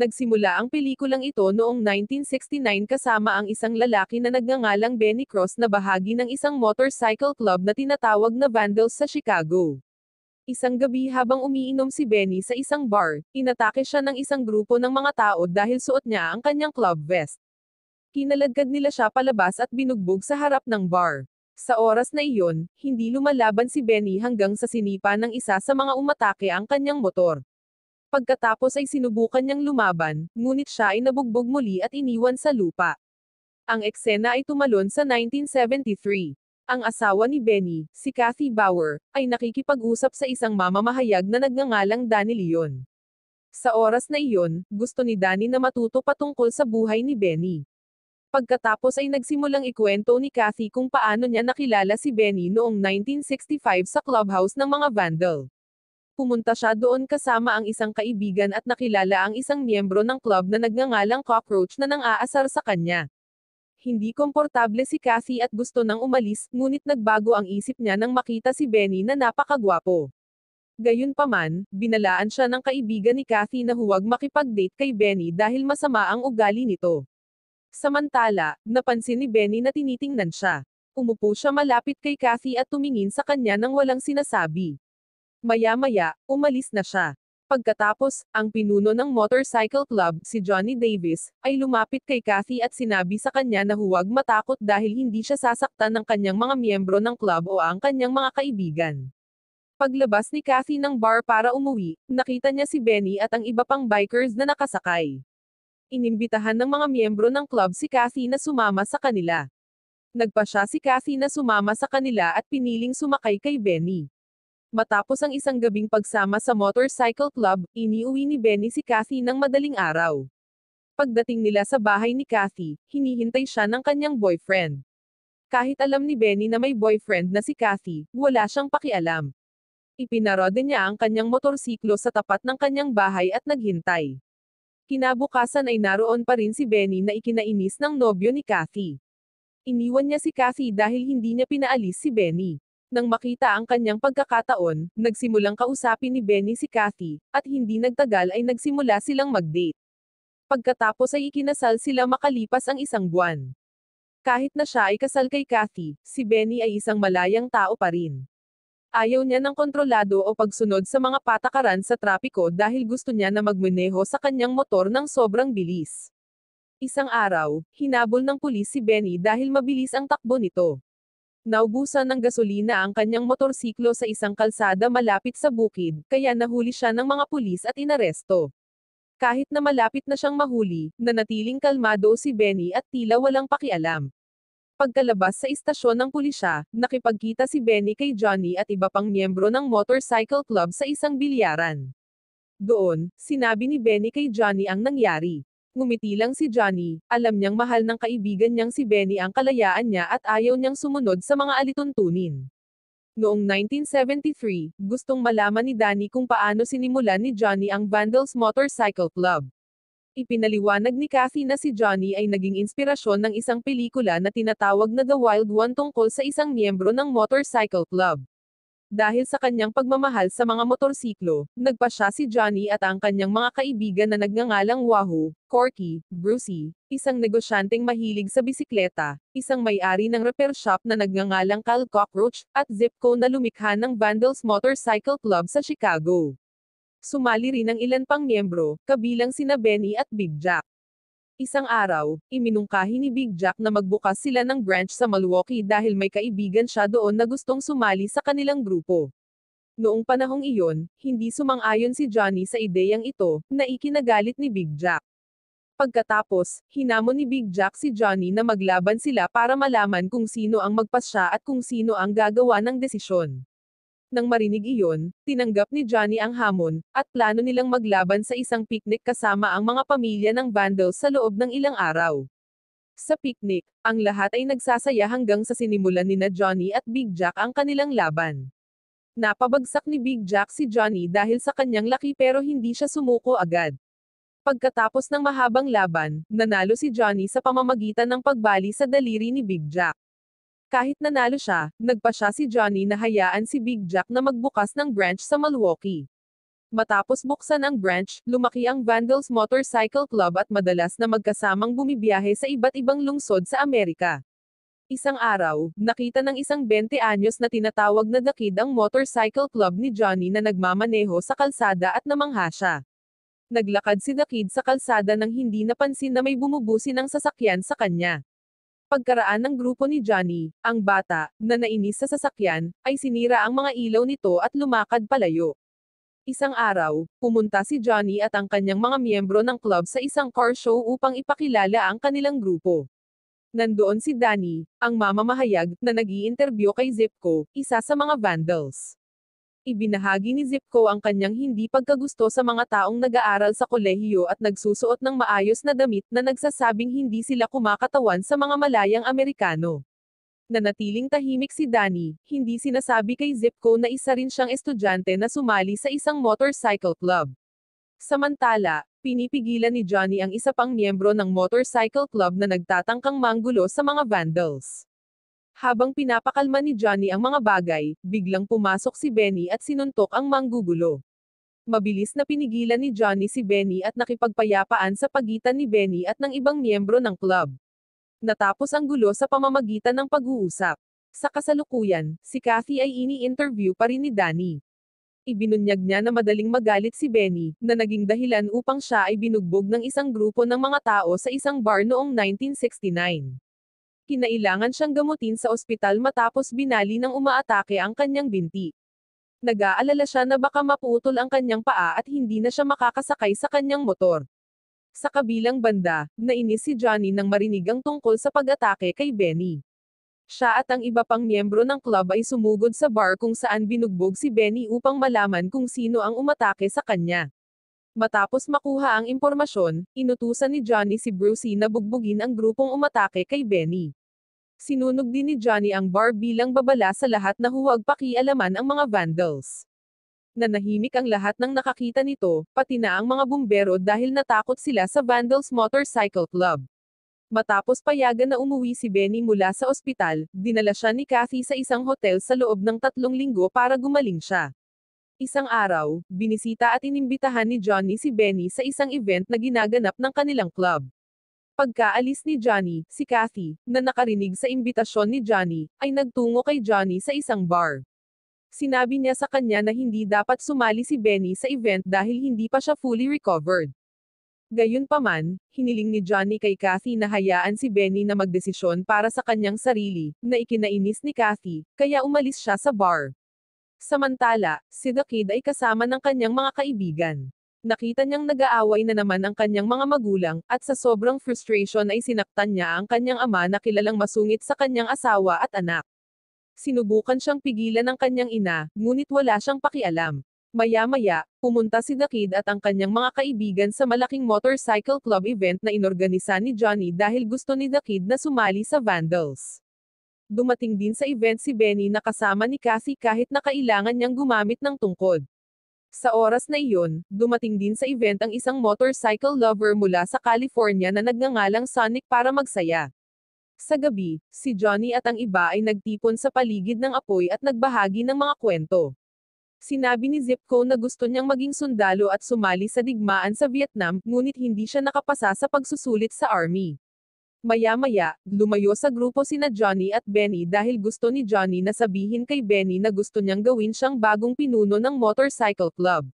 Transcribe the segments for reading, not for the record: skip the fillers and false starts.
Nagsimula ang pelikulang ito noong 1969 kasama ang isang lalaki na nagngangalang Benny Cross na bahagi ng isang motorcycle club na tinatawag na Vandals sa Chicago. Isang gabi habang umiinom si Benny sa isang bar, inatake siya ng isang grupo ng mga tao dahil suot niya ang kanyang club vest. Kinaladkad nila siya palabas at binugbog sa harap ng bar. Sa oras na iyon, hindi lumalaban si Benny hanggang sa sinipa ng isa sa mga umatake ang kanyang motor. Pagkatapos ay sinubukan niyang lumaban, ngunit siya ay nabugbog muli at iniwan sa lupa. Ang eksena ay tumalon sa 1973. Ang asawa ni Benny, si Kathy Bauer, ay nakikipag-usap sa isang mamamahayag na nagngangalang Danny Leon. Sa oras na iyon, gusto ni Danny na matuto patungkol sa buhay ni Benny. Pagkatapos ay nagsimulang ikwento ni Kathy kung paano niya nakilala si Benny noong 1965 sa clubhouse ng mga Vandal. Pumunta siya doon kasama ang isang kaibigan at nakilala ang isang miyembro ng club na nagngangalang Cockroach na nang-aasar sa kanya. Hindi komportable si Kathy at gusto nang umalis, ngunit nagbago ang isip niya nang makita si Benny na napakagwapo. Gayunpaman, binalaan siya ng kaibigan ni Kathy na huwag makipag-date kay Benny dahil masama ang ugali nito. Samantala, napansin ni Benny na tinitingnan siya. Umupo siya malapit kay Kathy at tumingin sa kanya nang walang sinasabi. Maya-maya, umalis na siya. Pagkatapos, ang pinuno ng motorcycle club, si Johnny Davis, ay lumapit kay Kathy at sinabi sa kanya na huwag matakot dahil hindi siya sasaktan ng kanyang mga miyembro ng club o ang kanyang mga kaibigan. Paglabas ni Kathy ng bar para umuwi, nakita niya si Benny at ang iba pang bikers na nakasakay. Inimbitahan ng mga miyembro ng club si Kathy na sumama sa kanila. Nagpasya si Kathy na sumama sa kanila at piniling sumakay kay Benny. Matapos ang isang gabing pagsama sa motorcycle club, iniuwi ni Benny si Kathy ng madaling araw. Pagdating nila sa bahay ni Kathy, hinihintay siya ng kanyang boyfriend. Kahit alam ni Benny na may boyfriend na si Kathy, wala siyang pakialam. Ipinarode niya ang kanyang motorsiklo sa tapat ng kanyang bahay at naghintay. Kinabukasan ay naroon pa rin si Benny na ikinainis ng nobyo ni Kathy. Iniwan niya si Kathy dahil hindi niya pinaalis si Benny. Nang makita ang kanyang pagkakataon, nagsimulang kausapin ni Benny si Kathy, at hindi nagtagal ay nagsimula silang mag-date. Pagkatapos ay ikinasal sila makalipas ang isang buwan. Kahit na siya ay kasal kay Kathy, si Benny ay isang malayang tao pa rin. Ayaw niya ng kontrolado o pagsunod sa mga patakaran sa trapiko dahil gusto niya na magmaneho sa kanyang motor ng sobrang bilis. Isang araw, hinabol ng pulis si Benny dahil mabilis ang takbo nito. Naubusan ng gasolina ang kanyang motorsiklo sa isang kalsada malapit sa bukid, kaya nahuli siya ng mga pulis at inaresto. Kahit na malapit na siyang mahuli, nanatiling kalmado si Benny at tila walang pakialam. Pagkalabas sa istasyon ng pulisya, nakipagkita si Benny kay Johnny at iba pang miyembro ng motorcycle club sa isang bilyaran. Doon, sinabi ni Benny kay Johnny ang nangyari. Ngumiti lang si Johnny, alam niyang mahal ng kaibigan niyang si Benny ang kalayaan niya at ayaw niyang sumunod sa mga alituntunin. Noong 1973, gustong malaman ni Danny kung paano sinimulan ni Johnny ang Vandals Motorcycle Club. Ipinaliwanag ni Kathy na si Johnny ay naging inspirasyon ng isang pelikula na tinatawag na The Wild One tungkol sa isang miyembro ng motorcycle club. Dahil sa kanyang pagmamahal sa mga motorsiklo, nagpasya si Johnny at ang kanyang mga kaibigan na nagngangalang Wahoo, Corky, Brucey, isang negosyanteng mahilig sa bisikleta, isang may-ari ng repair shop na nagngangalang Cal Cockroach, at Zipco na lumikha ng Vandals Motorcycle Club sa Chicago. Sumali rin ang ilan pang miyembro, kabilang sina Benny at Big Jack. Isang araw, iminungkahi ni Big Jack na magbukas sila ng branch sa Milwaukee dahil may kaibigan siya doon na gustong sumali sa kanilang grupo. Noong panahong iyon, hindi sumang-ayon si Johnny sa ideyang ito, na ikinagalit ni Big Jack. Pagkatapos, hinamon ni Big Jack si Johnny na maglaban sila para malaman kung sino ang magpasya at kung sino ang gagawa ng desisyon. Nang marinig iyon, tinanggap ni Johnny ang hamon, at plano nilang maglaban sa isang picnic kasama ang mga pamilya ng Vandals sa loob ng ilang araw. Sa picnic, ang lahat ay nagsasaya hanggang sa sinimulan nina Johnny at Big Jack ang kanilang laban. Napabagsak ni Big Jack si Johnny dahil sa kanyang laki pero hindi siya sumuko agad. Pagkatapos ng mahabang laban, nanalo si Johnny sa pamamagitan ng pagbali sa daliri ni Big Jack. Kahit nanalo siya, nagpasya si Johnny na hayaan si Big Jack na magbukas ng branch sa Milwaukee. Matapos buksan ang branch, lumaki ang Vandals Motorcycle Club at madalas na magkasamang bumibiyahe sa iba't ibang lungsod sa Amerika. Isang araw, nakita ng isang 20 anyos na tinatawag na The Kid ang motorcycle club ni Johnny na nagmamaneho sa kalsada at namangha siya. Naglakad si The Kid sa kalsada nang hindi napansin na may bumubusi ng sasakyan sa kanya. Pagkaraan ng grupo ni Johnny, ang bata, na nainis sa sasakyan, ay sinira ang mga ilaw nito at lumakad palayo. Isang araw, pumunta si Johnny at ang kanyang mga miyembro ng club sa isang car show upang ipakilala ang kanilang grupo. Nandoon si Danny, ang mamamahayag, na nag-i-interview kay Zipco, isa sa mga vandals. Ibinahagi ni Zipco ang kanyang hindi pagkagusto sa mga taong nag-aaral sa kolehiyo at nagsusuot ng maayos na damit na nagsasabing hindi sila kumakatawan sa mga malayang Amerikano. Nanatiling tahimik si Danny, hindi sinasabi kay Zipco na isa rin siyang estudyante na sumali sa isang motorcycle club. Samantala, pinipigilan ni Johnny ang isa pang miyembro ng motorcycle club na nagtatangkang manggulo sa mga vandals. Habang pinapakalma ni Johnny ang mga bagay, biglang pumasok si Benny at sinuntok ang manggugulo. Mabilis na pinigilan ni Johnny si Benny at nakipagpayapaan sa pagitan ni Benny at ng ibang miyembro ng club. Natapos ang gulo sa pamamagitan ng pag-uusap. Sa kasalukuyan, si Kathy ay ini-interview pa rin ni Danny. Ibinunyag niya na madaling magalit si Benny, na naging dahilan upang siya ay binugbog ng isang grupo ng mga tao sa isang bar noong 1969. Kinailangan siyang gamutin sa ospital matapos binali ng umaatake ang kanyang binti. Nag-aalala siya na baka maputol ang kanyang paa at hindi na siya makakasakay sa kanyang motor. Sa kabilang banda, nainis si Johnny nang marinig ang tungkol sa pag-atake kay Benny. Siya at ang iba pang miyembro ng club ay sumugod sa bar kung saan binugbog si Benny upang malaman kung sino ang umatake sa kanya. Matapos makuha ang impormasyon, inutusan ni Johnny si Brucey na bugbugin ang grupong umatake kay Benny. Sinunog din ni Johnny ang bar bilang babala sa lahat na huwag pakialaman ang mga vandals. Nanahimik ang lahat ng nakakita nito, pati na ang mga bumbero dahil natakot sila sa Vandals Motorcycle Club. Matapos payagan na umuwi si Benny mula sa ospital, dinala siya ni Kathy sa isang hotel sa loob ng 3 linggo para gumaling siya. Isang araw, binisita at inimbitahan ni Johnny si Benny sa isang event na ginaganap ng kanilang club. Pagkaalis ni Johnny, si Kathy, na nakarinig sa imbitasyon ni Johnny, ay nagtungo kay Johnny sa isang bar. Sinabi niya sa kanya na hindi dapat sumali si Benny sa event dahil hindi pa siya fully recovered. Gayunpaman, hiniling ni Johnny kay Kathy na hayaan si Benny na magdesisyon para sa kanyang sarili, na ikinainis ni Kathy, kaya umalis siya sa bar. Samantala, si The Kid ay kasama ng kanyang mga kaibigan. Nakita niyang nag-aaway na naman ang kanyang mga magulang, at sa sobrang frustration ay sinaktan niya ang kanyang ama na kilalang masungit sa kanyang asawa at anak. Sinubukan siyang pigilan ng kanyang ina, ngunit wala siyang pakialam. Maya-maya, pumunta si The Kid at ang kanyang mga kaibigan sa malaking motorcycle club event na inorganisa ni Johnny dahil gusto ni The Kid na sumali sa Vandals. Dumating din sa event si Benny na kasama ni Kathy kahit na kailangan niyang gumamit ng tungkod. Sa oras na iyon, dumating din sa event ang isang motorcycle lover mula sa California na nagngangalang Sonic para magsaya. Sa gabi, si Johnny at ang iba ay nagtipon sa paligid ng apoy at nagbahagi ng mga kwento. Sinabi ni Zipco na gusto niyang maging sundalo at sumali sa digmaan sa Vietnam, ngunit hindi siya nakapasa sa pagsusulit sa army. Maya-maya, lumayo sa grupo sina Johnny at Benny dahil gusto ni Johnny na sabihin kay Benny na gusto niyang gawin siyang bagong pinuno ng motorcycle club.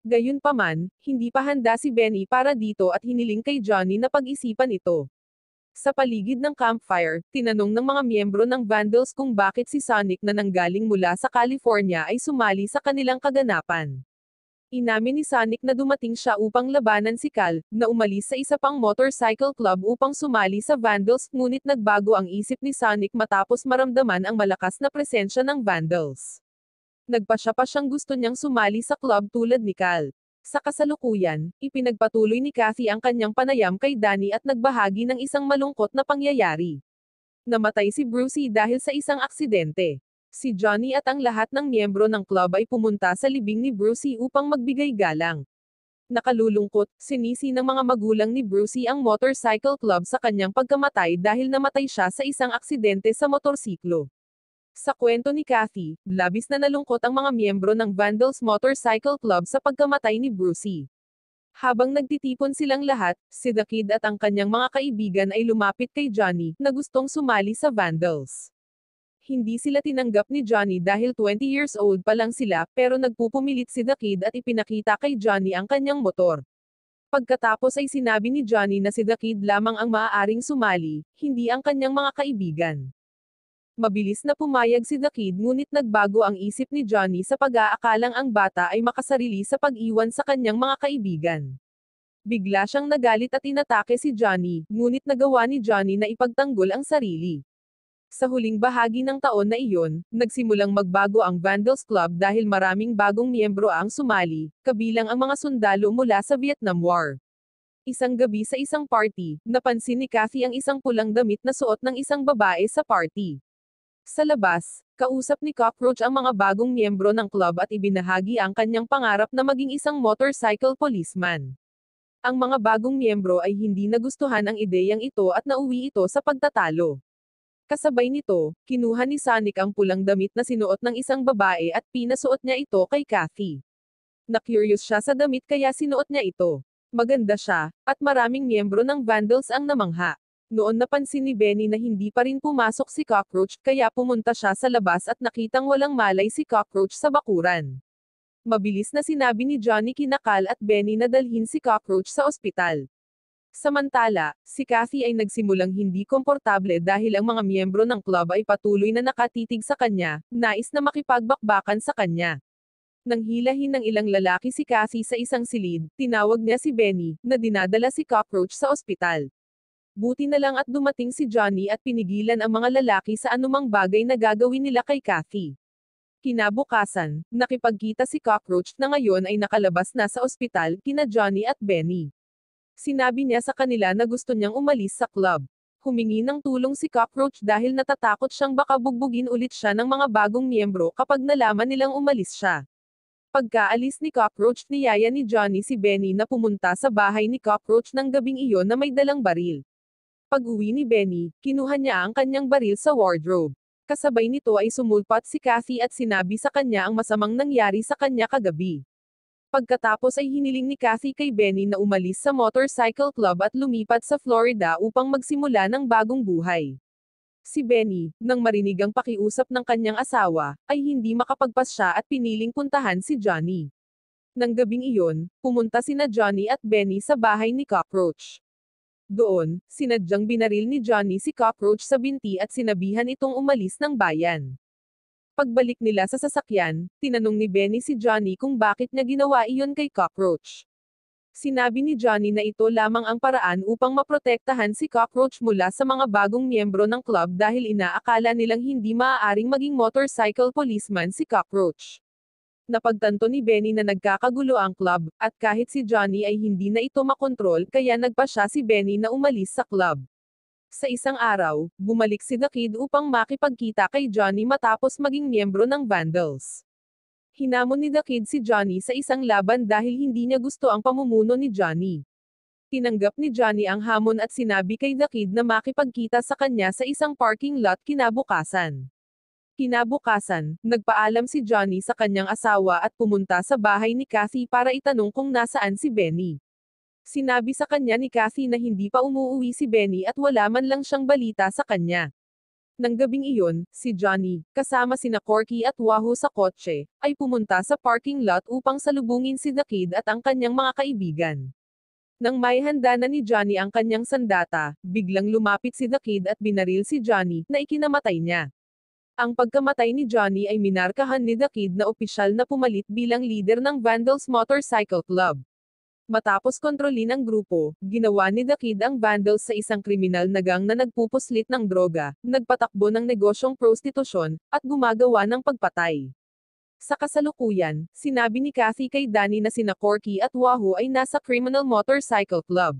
Gayunpaman, hindi pa handa si Benny para dito at hiniling kay Johnny na pag-isipan ito. Sa paligid ng campfire, tinanong ng mga miyembro ng Vandals kung bakit si Sonic na nanggaling mula sa California ay sumali sa kanilang kaganapan. Inamin ni Sonic na dumating siya upang labanan si Cal, na umalis sa isa pang motorcycle club upang sumali sa Vandals, ngunit nagbago ang isip ni Sonic matapos maramdaman ang malakas na presensya ng Vandals. Nagpasya pa siyang gusto niyang sumali sa club tulad ni Cal. Sa kasalukuyan, ipinagpatuloy ni Kathy ang kanyang panayam kay Danny at nagbahagi ng isang malungkot na pangyayari. Namatay si Brucey dahil sa isang aksidente. Si Johnny at ang lahat ng miyembro ng club ay pumunta sa libing ni Brucey upang magbigay galang. Nakalulungkot, sinisi ng mga magulang ni Brucey ang motorcycle club sa kanyang pagkamatay dahil namatay siya sa isang aksidente sa motorsiklo. Sa kwento ni Kathy, labis na nalungkot ang mga miyembro ng Vandals Motorcycle Club sa pagkamatay ni Brucey. Habang nagtitipon silang lahat, si The Kid at ang kanyang mga kaibigan ay lumapit kay Johnny, na gustong sumali sa Vandals. Hindi sila tinanggap ni Johnny dahil 20 years old pa lang sila, pero nagpupumilit si The Kid at ipinakita kay Johnny ang kanyang motor. Pagkatapos ay sinabi ni Johnny na si The Kid lamang ang maaaring sumali, hindi ang kanyang mga kaibigan. Mabilis na pumayag si The Kid ngunit nagbago ang isip ni Johnny sa pag-aakalang ang bata ay makasarili sa pag-iwan sa kanyang mga kaibigan. Bigla siyang nagalit at inatake si Johnny, ngunit nagawa ni Johnny na ipagtanggol ang sarili. Sa huling bahagi ng taon na iyon, nagsimulang magbago ang Vandals Club dahil maraming bagong miyembro ang sumali, kabilang ang mga sundalo mula sa Vietnam War. Isang gabi sa isang party, napansin ni Kathy ang isang pulang damit na suot ng isang babae sa party. Sa labas, kausap ni Cockroach ang mga bagong miyembro ng club at ibinahagi ang kanyang pangarap na maging isang motorcycle policeman. Ang mga bagong miyembro ay hindi nagustuhan ang ideyang ito at nauwi ito sa pagtatalo. Kasabay nito, kinuha ni Sonic ang pulang damit na sinuot ng isang babae at pinasuot niya ito kay Kathy. Na-curious siya sa damit kaya sinuot niya ito. Maganda siya, at maraming miyembro ng Vandals ang namangha. Noon napansin ni Benny na hindi pa rin pumasok si Cockroach, kaya pumunta siya sa labas at nakitang walang malay si Cockroach sa bakuran. Mabilis na sinabi ni Johnny kina Cal at Benny na dalhin si Cockroach sa ospital. Samantala, si Kathy ay nagsimulang hindi komportable dahil ang mga miyembro ng club ay patuloy na nakatitig sa kanya, nais na makipagbakbakan sa kanya. Nang hilahin ng ilang lalaki si Kathy sa isang silid, tinawag niya si Benny, na dinadala si Cockroach sa ospital. Buti na lang at dumating si Johnny at pinigilan ang mga lalaki sa anumang bagay na gagawin nila kay Kathy. Kinabukasan, nakipagkita si Cockroach na ngayon ay nakalabas na sa ospital, kina Johnny at Benny. Sinabi niya sa kanila na gusto niyang umalis sa club. Humingi ng tulong si Cockroach dahil natatakot siyang baka bugbugin ulit siya ng mga bagong miyembro kapag nalaman nilang umalis siya. Pagkaalis ni Cockroach, niyaya ni Johnny si Benny na pumunta sa bahay ni Cockroach ng gabing iyon na may dalang baril. Pag-uwi ni Benny, kinuha niya ang kanyang baril sa wardrobe. Kasabay nito ay sumulpat si Kathy at sinabi sa kanya ang masamang nangyari sa kanya kagabi. Pagkatapos ay hiniling ni Kathy kay Benny na umalis sa motorcycle club at lumipat sa Florida upang magsimula ng bagong buhay. Si Benny, nang marinig ang pakiusap ng kanyang asawa, ay hindi makapagpasya at piniling puntahan si Johnny. Nang gabing iyon, pumunta sina Johnny at Benny sa bahay ni Cockroach. Doon, sinadyang binaril ni Johnny si Cockroach sa binti at sinabihan itong umalis ng bayan. Pagbalik nila sa sasakyan, tinanong ni Benny si Johnny kung bakit niya ginawa iyon kay Cockroach. Sinabi ni Johnny na ito lamang ang paraan upang maprotektahan si Cockroach mula sa mga bagong miyembro ng club dahil inaakala nilang hindi maaaring maging motorcycle policeman si Cockroach. Napagtanto ni Benny na nagkakagulo ang club, at kahit si Johnny ay hindi na ito makontrol kaya nagpasya si Benny na umalis sa club. Sa isang araw, bumalik si The Kid upang makipagkita kay Johnny matapos maging miyembro ng Vandals. Hinamon ni The Kid si Johnny sa isang laban dahil hindi niya gusto ang pamumuno ni Johnny. Tinanggap ni Johnny ang hamon at sinabi kay The Kid na makipagkita sa kanya sa isang parking lot kinabukasan. Kinabukasan, nagpaalam si Johnny sa kanyang asawa at pumunta sa bahay ni Kathy para itanong kung nasaan si Benny. Sinabi sa kanya ni Kathy na hindi pa umuuwi si Benny at wala man lang siyang balita sa kanya. Nang gabing iyon, si Johnny, kasama sina Corky at Wahoo sa kotse, ay pumunta sa parking lot upang salubungin si The Kid at ang kanyang mga kaibigan. Nang may handa na ni Johnny ang kanyang sandata, biglang lumapit si The Kid at binaril si Johnny, na ikinamatay niya. Ang pagkamatay ni Johnny ay minarkahan ni The Kid na opisyal na pumalit bilang leader ng Vandals Motorcycle Club. Matapos kontrolin ang grupo, ginawa ni The Kid ang Vandals sa isang kriminal na gang na nagpupuslit ng droga, nagpatakbo ng negosyong prostitusyon, at gumagawa ng pagpatay. Sa kasalukuyan, sinabi ni Kathy kay Danny na sina Corky at Wahoo ay nasa Criminal Motorcycle Club.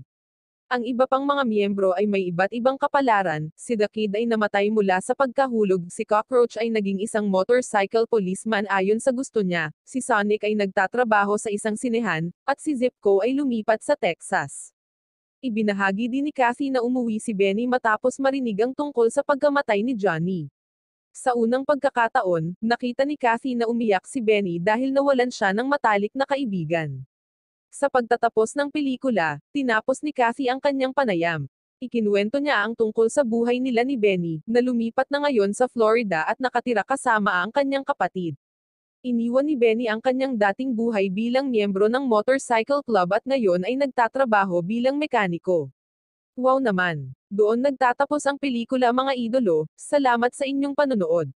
Ang iba pang mga miyembro ay may iba't ibang kapalaran, si The Kid ay namatay mula sa pagkahulog, si Cockroach ay naging isang motorcycle policeman ayon sa gusto niya, si Sonic ay nagtatrabaho sa isang sinehan, at si Zipco ay lumipat sa Texas. Ibinahagi din ni Kathy na umuwi si Benny matapos marinig ang tungkol sa pagkamatay ni Johnny. Sa unang pagkakataon, nakita ni Kathy na umiyak si Benny dahil nawalan siya ng matalik na kaibigan. Sa pagtatapos ng pelikula, tinapos ni Kathy ang kanyang panayam. Ikinuwento niya ang tungkol sa buhay nila ni Benny, na lumipat na ngayon sa Florida at nakatira kasama ang kanyang kapatid. Iniwan ni Benny ang kanyang dating buhay bilang miyembro ng motorcycle club at ngayon ay nagtatrabaho bilang mekaniko. Wow naman! Doon nagtatapos ang pelikula mga idolo, salamat sa inyong panonood.